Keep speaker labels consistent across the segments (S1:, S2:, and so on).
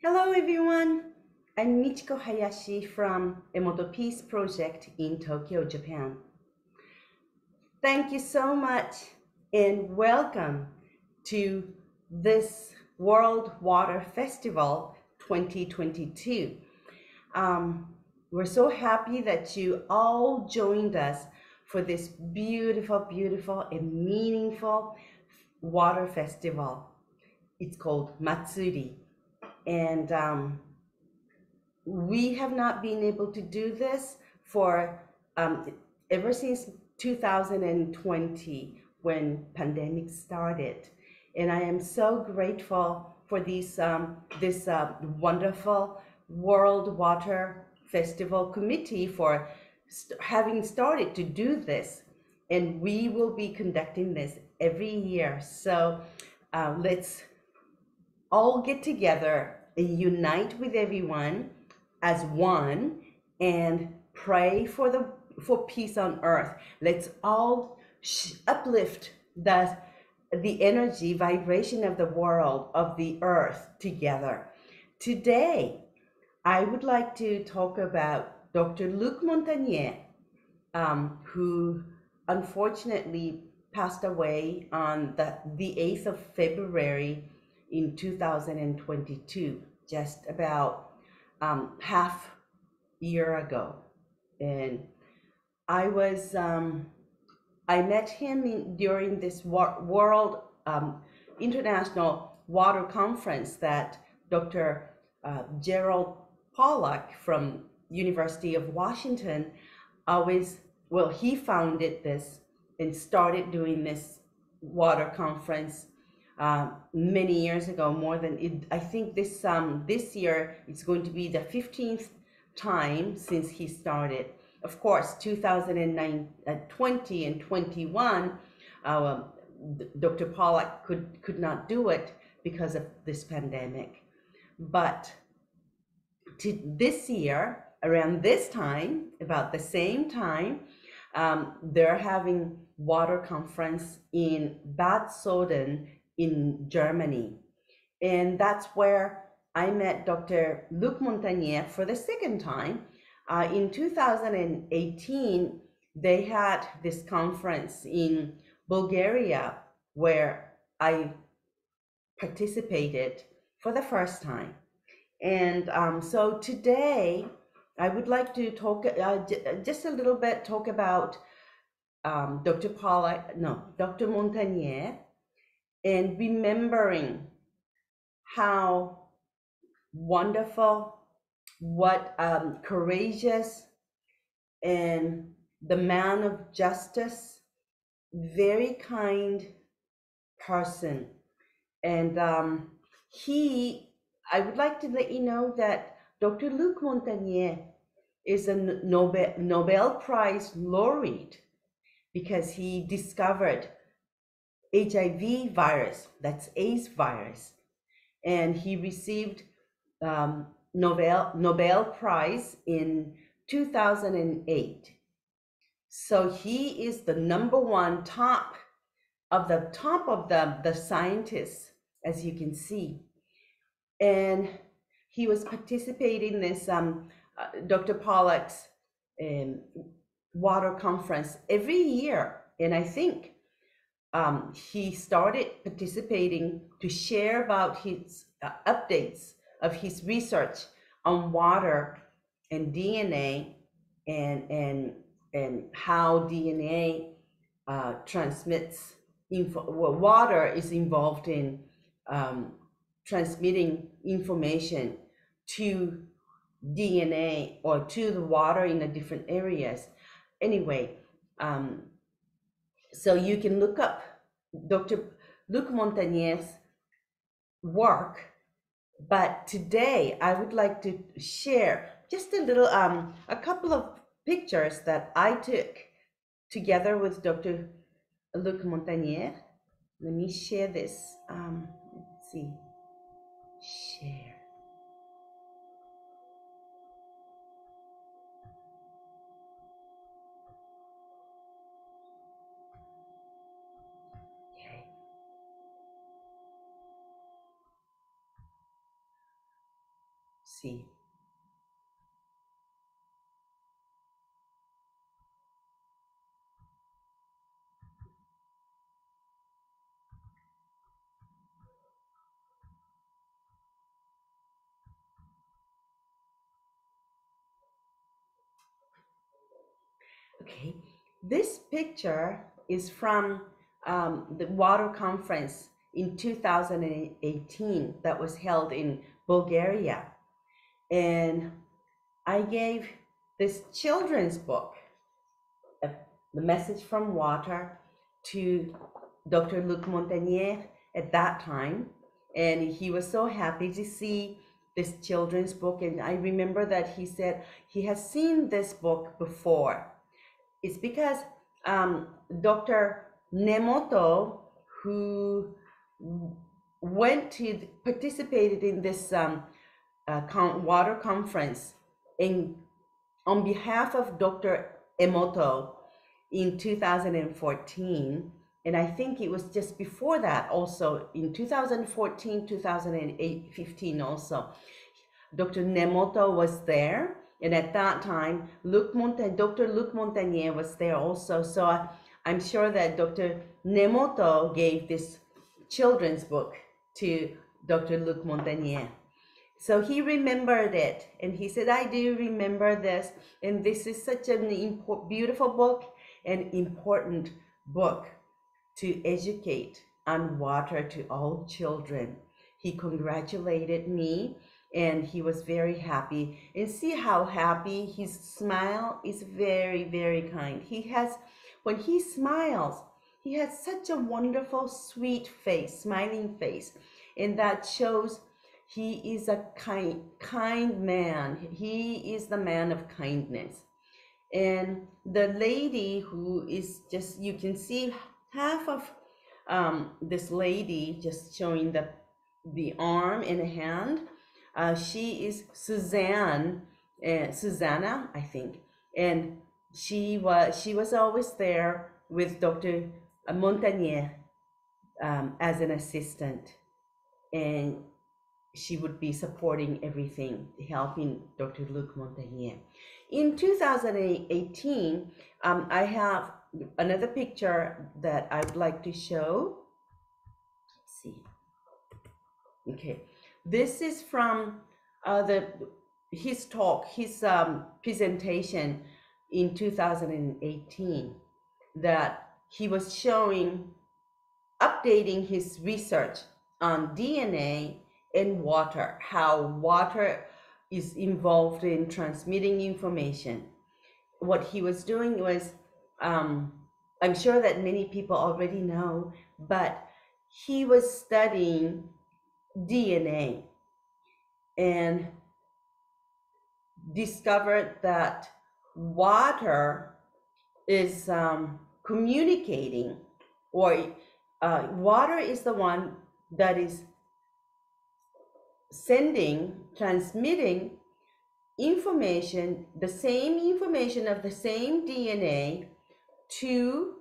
S1: Hello everyone, I'm Michiko Hayashi from Emoto Peace Project in Tokyo, Japan. Thank you so much and welcome to this World Water Festival 2022. We're so happy that you all joined us for this beautiful and meaningful water festival. It's called MATSURI. And we have not been able to do this for ever since 2020 when pandemic started, and I am so grateful for this wonderful World Water Festival Committee for having started to do this, and we will be conducting this every year. So let's all get together and unite with everyone as one and pray for peace on earth. Let's all uplift the energy vibration of the world, of the earth together. Today I would like to talk about Dr. Luc Montagnier, who unfortunately passed away on the 8th of February in 2022, just about half year ago. And I met him during this World International Water Conference that Dr. Gerald Pollack from University of Washington he founded this and started doing this water conference many years ago. More than it, I think this year it's going to be the 15th time since he started. Of course, 2009, 20 and 21, Dr. Pollack could not do it because of this pandemic. But this year, around this time, about the same time, they're having water conference in Bad Soden in Germany. And that's where I met Dr. Luc Montagnier for the second time. In 2018, they had this conference in Bulgaria where I participated for the first time. And so today I would like to talk just a little bit, talk about Dr. Montagnier, and remembering how wonderful, what courageous, and the man of justice, very kind person. And I would like to let you know that Dr. Luc Montagnier is a Nobel Prize laureate because he discovered HIV virus, that's AIDS virus, and he received Nobel Prize in 2008. So he is the number one top of the scientists, as you can see. And he was participating in this Dr. Pollack's water conference every year. And I think he started participating to share about his updates of his research on water and DNA and how DNA transmits water is involved in transmitting information to DNA or to the water in the different areas. Anyway, so you can look up Dr. Luc Montagnier's work, but today I would like to share just a couple of pictures that I took together with Dr. Luc Montagnier. Let me share this. Let's see. Share. Okay. see. Okay, this picture is from the water conference in 2018 that was held in Bulgaria. And I gave this children's book, uh, The Message from Water, to Dr. Luc Montagnier at that time. And he was so happy to see this children's book. And I remember that he said he has seen this book before. It's because Dr. Nemoto, who participated in this water conference on behalf of Dr. Emoto in 2014, and I think it was just before that also in 2014, 2015 also, Dr. Nemoto was there, and at that time, Dr. Luc Montagnier was there also. So I'm sure that Dr. Nemoto gave this children's book to Dr. Luc Montagnier. So he remembered it, and he said, I do remember this, and this is such a beautiful book and important book to educate on water to all children. He congratulated me, and he was very happy. And see how happy his smile is. Very, very kind. When he smiles, he has such a wonderful, sweet face, smiling face, and that shows he is a kind man. He is the man of kindness. And the lady who is just, you can see half of this lady just showing the arm and a hand. She is Susanna, I think, and she was always there with Dr. Montagnier as an assistant, and she would be supporting everything, helping Dr. Luc Montagnier. In 2018, I have another picture that I'd like to show. Let's see. Okay, this is from his talk, his presentation in 2018, that he was showing, updating his research on DNA and water, how water is involved in transmitting information. What he was doing was, I'm sure that many people already know, but he was studying DNA and discovered that water is communicating, or water is the one that is transmitting information, the same information of the same DNA to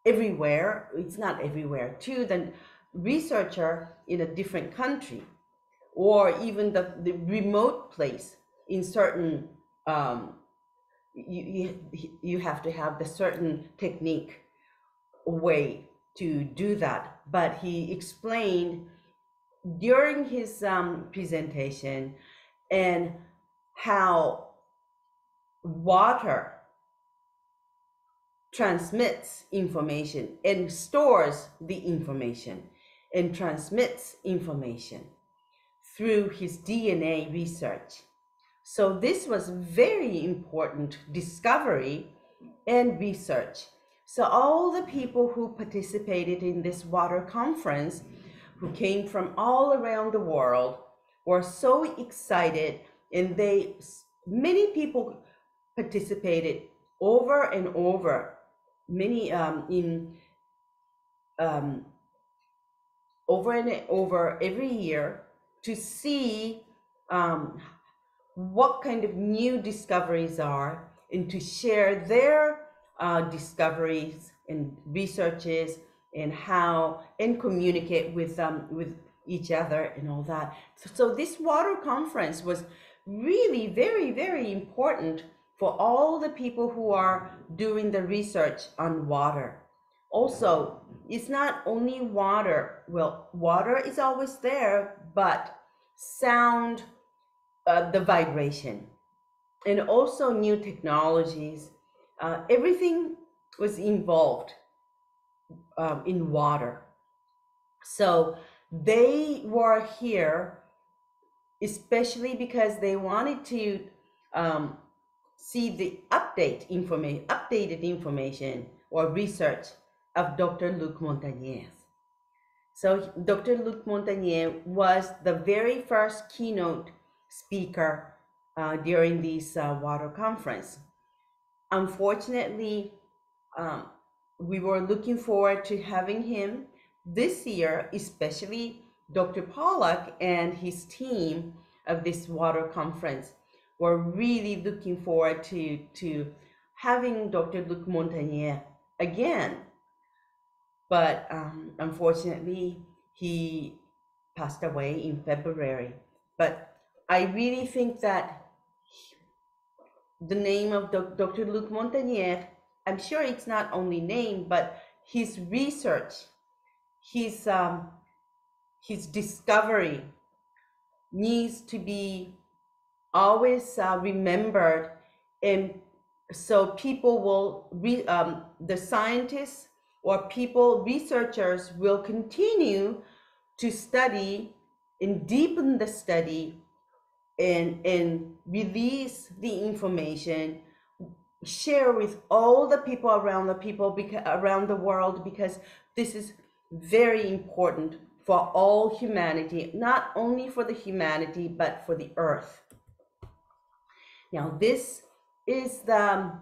S1: everywhere. It's not everywhere, to the researcher in a different country, or even the remote place in certain, you have to have the certain technique way to do that. But he explained during his presentation and how water transmits information and stores the information and transmits information through his DNA research. So this was very important discovery and research. So all the people who participated in this water conference, who came from all around the world, were so excited, and many people participated over and over, many over and over every year, to see what kind of new discoveries are, and to share their discoveries and researches, and how, and communicate with each other and all that. So this water conference was really very, very important for all the people who are doing the research on water. Also, it's not only water. Well, water is always there, but sound, the vibration, and also new technologies. Everything was involved in water. So they were here especially because they wanted to um, see the updated information or research of Dr. Luc Montagnier. So Dr. Luc Montagnier was the very first keynote speaker during this water conference. Unfortunately, um, we were looking forward to having him this year, especially Dr. Pollack and his team of this water conference were really looking forward to having Dr. Luc Montagnier again. But unfortunately, he passed away in February. But I really think that the name of Dr. Luc Montagnier, I'm sure it's not only name, but his research, his discovery needs to be always remembered, and so people will the scientists or people, researchers will continue to study and deepen the study and release the information, share with all the people around around the world, because this is very important for all humanity, not only for the humanity but for the earth. Now this is the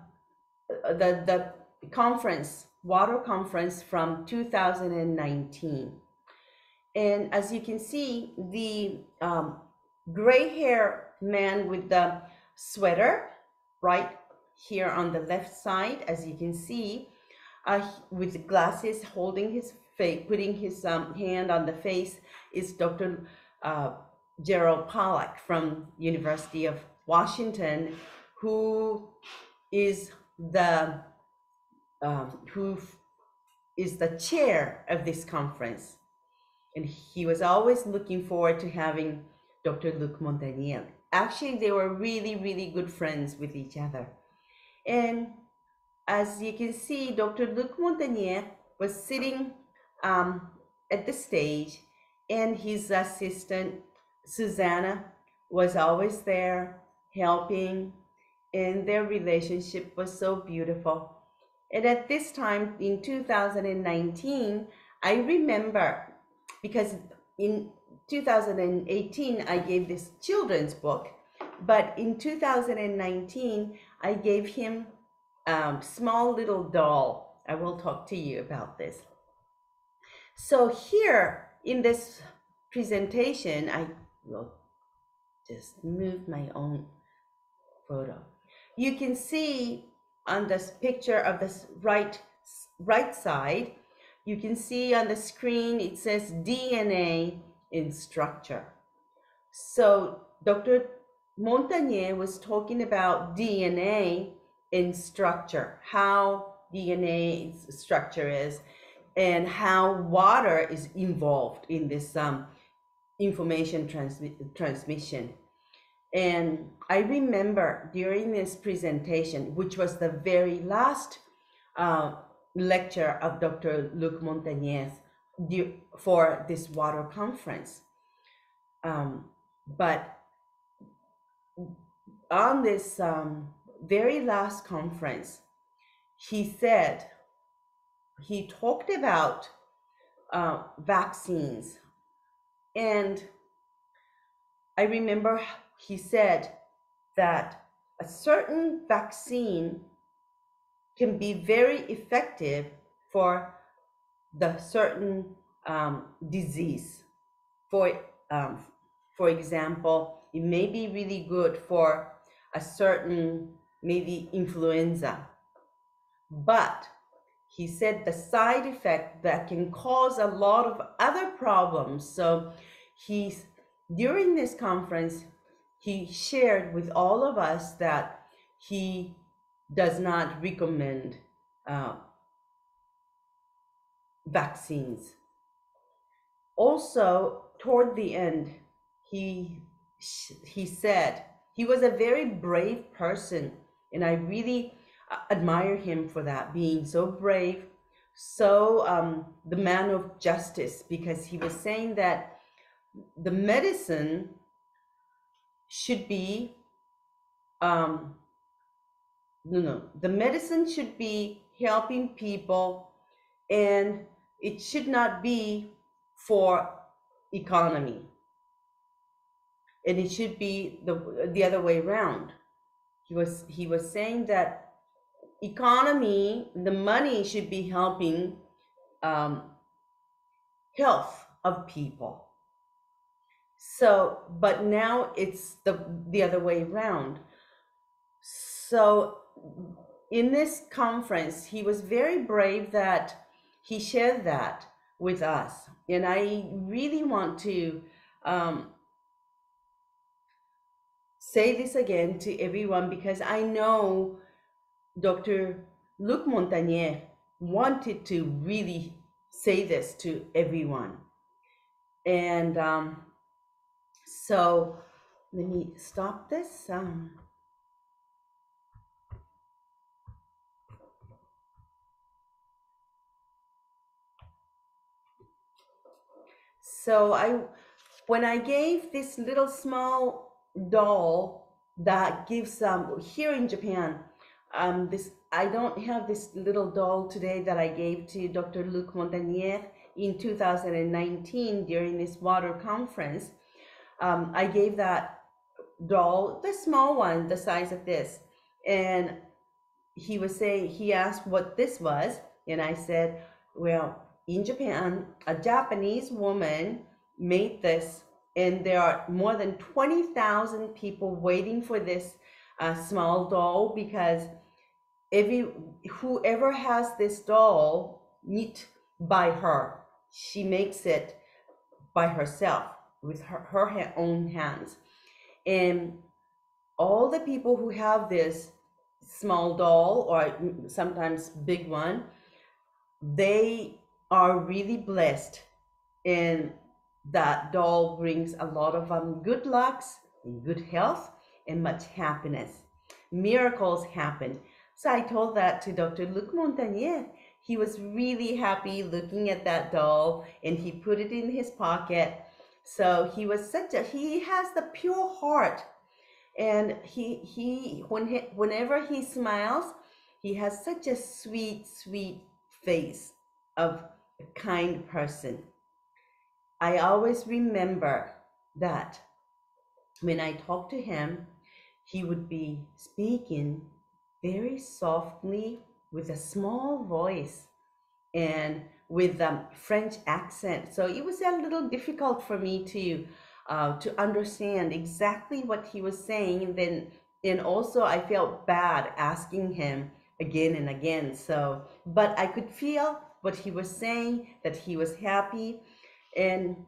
S1: conference, water conference from 2019. And as you can see, the gray hair man with the sweater right here on the left side, as you can see, with glasses, holding his face, putting his hand on the face, is Dr. Gerald Pollack from University of Washington, who is the chair of this conference. And he was always looking forward to having Dr. Luc Montagnier. Actually, they were really, really good friends with each other. And as you can see, Dr. Luc Montagnier was sitting at the stage, and his assistant, Susanna, was always there helping, and their relationship was so beautiful. And at this time in 2019, I remember, because in 2018 I gave this children's book, but in 2019 I gave him a small little doll. I will talk to you about this. So here in this presentation, I will just move my own photo. You can see on this picture of this right side, you can see on the screen, it says DNA in structure. So Dr. Montagnier was talking about DNA in structure, how DNA structure is, and how water is involved in this information transmission. And I remember during this presentation, which was the very last lecture of Dr. Luc Montagnier for this water conference. But on this very last conference, he talked about vaccines. And I remember he said that a certain vaccine can be very effective for the certain disease. For example, it may be really good for a certain, maybe influenza, but he said the side effect that can cause a lot of other problems. So he's during this conference, he shared with all of us that he does not recommend vaccines. Also, toward the end, he said he was a very brave person, and I really admire him for that, being so brave, so the man of justice, because he was saying that the medicine should be the medicine should be helping people, and it should not be for economy, and it should be the other way around. He was saying that economy, the money should be helping health of people. So, but now it's the other way around. So in this conference, he was very brave that he shared that with us. And I really want to say this again to everyone, because I know Dr. Luc Montagnier wanted to really say this to everyone. And so let me stop this. So when I gave this little small doll that gives here in Japan, I don't have this little doll today that I gave to Dr. Luc Montagnier in 2019 during this water conference. I gave that doll, the small one, the size of this, and he was saying, he asked what this was, and I said, well, in Japan, a Japanese woman made this, and there are more than 20,000 people waiting for this small doll, because whoever has this doll knit by her, she makes it by herself with her own hands. And all the people who have this small doll, or sometimes big one, they are really blessed, and that doll brings a lot of good lucks and good health and much happiness. Miracles happen. So I told that to Dr. Luc Montagnier. He was really happy looking at that doll, and he put it in his pocket. So he was he has the pure heart, and whenever he smiles, he has such a sweet face of a kind person. I always remember that when I talked to him, he would be speaking very softly with a small voice and with a French accent. So it was a little difficult for me to understand exactly what he was saying. And also I felt bad asking him again and again. So, but I could feel what he was saying, that he was happy. And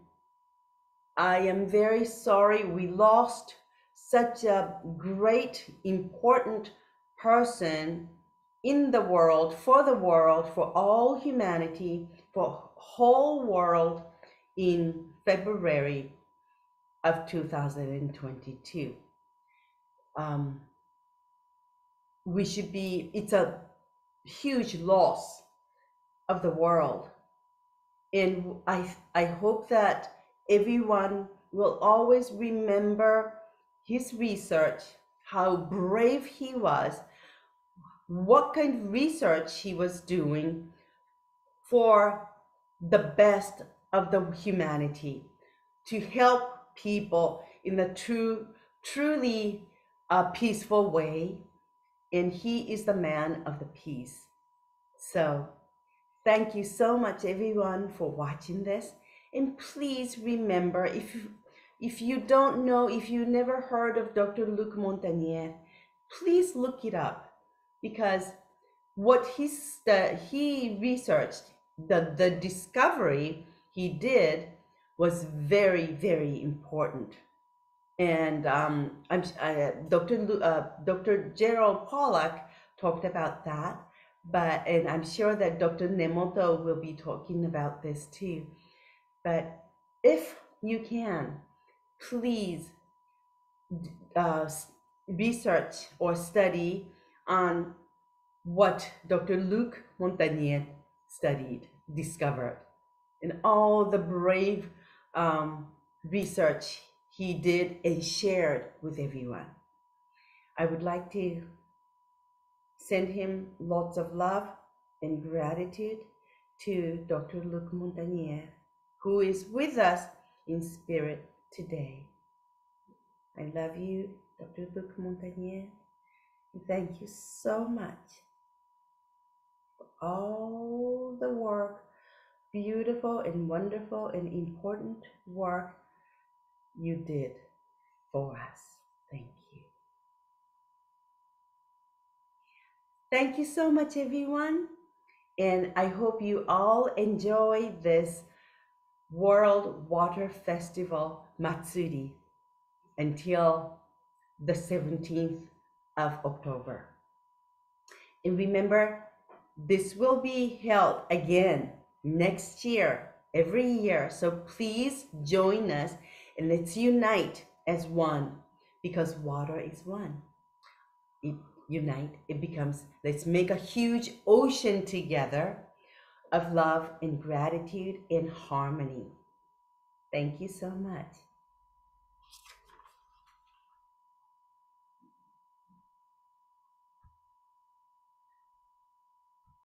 S1: I am very sorry we lost such a great, important person in the world, for all humanity, for whole world in February of 2022. It's a huge loss of the world. And I hope that everyone will always remember his research, how brave he was, what kind of research he was doing for the best of the humanity, to help people in a truly peaceful way. And he is the man of the peace. So thank you so much, everyone, for watching this. And please remember, if you don't know, if you never heard of Dr. Luc Montagnier, please look it up, because what he researched, the discovery he did was very, very important. And Dr. Gerald Pollack talked about that, and I'm sure that Dr. Nemoto will be talking about this too. But if you can, please uh, research or study on what Dr. Luc Montagnier discovered, and all the brave um, research he did and shared with everyone. I would like to send him lots of love and gratitude to Dr. Luc Montagnier, who is with us in spirit today. I love you, Dr. Luc Montagnier. Thank you so much for all the work, beautiful and wonderful and important work you did for us. Thank you. Thank you so much, everyone. And I hope you all enjoy this World Water Festival Matsuri until the 17th of October. And remember, this will be held again next year, every year. So please join us and let's unite as one, because water is one. It becomes, let's make a huge ocean together of love and gratitude and harmony. Thank you so much.